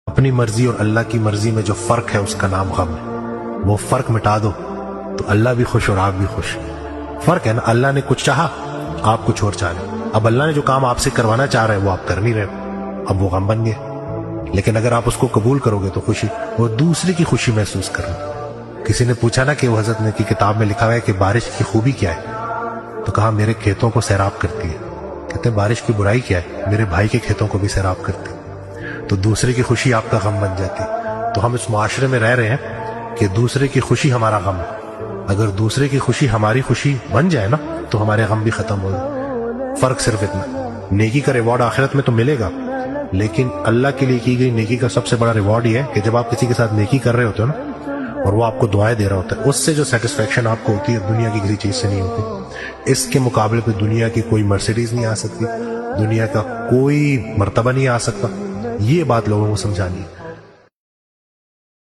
اپنی مرضی اور اللہ کی مرضی میں جو فرق ہے اس کا نام غم ہے. وہ فرق مٹا دو تو اللہ بھی خوش اور آپ بھی خوش. فرق ہے نا, اللہ نے کچھ چاہا, آپ کچھ اور چاہ رہے. اب اللہ نے جو کام آپ سے کروانا چاہ رہے ہیں وہ آپ کر نہیں رہے, اب وہ غم بن گئے. لیکن اگر آپ اس کو قبول کرو گے تو خوشی, وہ دوسرے کی خوشی محسوس کرنا. کسی نے پوچھا نا کہ وہ حضرت نے کی کتاب میں لکھا ہوا ہے کہ بارش کی خوبی کیا ہے, تو کہا میرے کھیتوں کو سیراب کرتی ہے. کہتے ہیں بارش کی برائی کیا ہے, میرے بھائی کے کھیتوں کو بھی سیراب کرتی ہے. تو دوسرے کی خوشی آپ کا غم بن جاتی. تو ہم اس معاشرے میں رہ رہے ہیں کہ دوسرے کی خوشی ہمارا غم ہے. اگر دوسرے کی خوشی ہماری خوشی بن جائے نا تو ہمارے غم بھی ختم ہو جائے. فرق صرف اتنا, نیکی کا ریوارڈ آخرت میں تو ملے گا, لیکن اللہ کے لیے کی گئی نیکی کا سب سے بڑا ریوارڈ یہ ہے کہ جب آپ کسی کے ساتھ نیکی کر رہے ہوتے ہو نا اور وہ آپ کو دعائیں دے رہا ہوتا ہے, اس سے جو سیٹسفیکشن آپ کو ہوتی ہے دنیا کی کسی چیز سے نہیں ہوتی. اس کے مقابلے پہ دنیا کی کوئی مرسیڈیز نہیں آ سکتی, دنیا کا کوئی مرتبہ نہیں آ سکتا. یہ بات لوگوں کو سمجھانی ہے.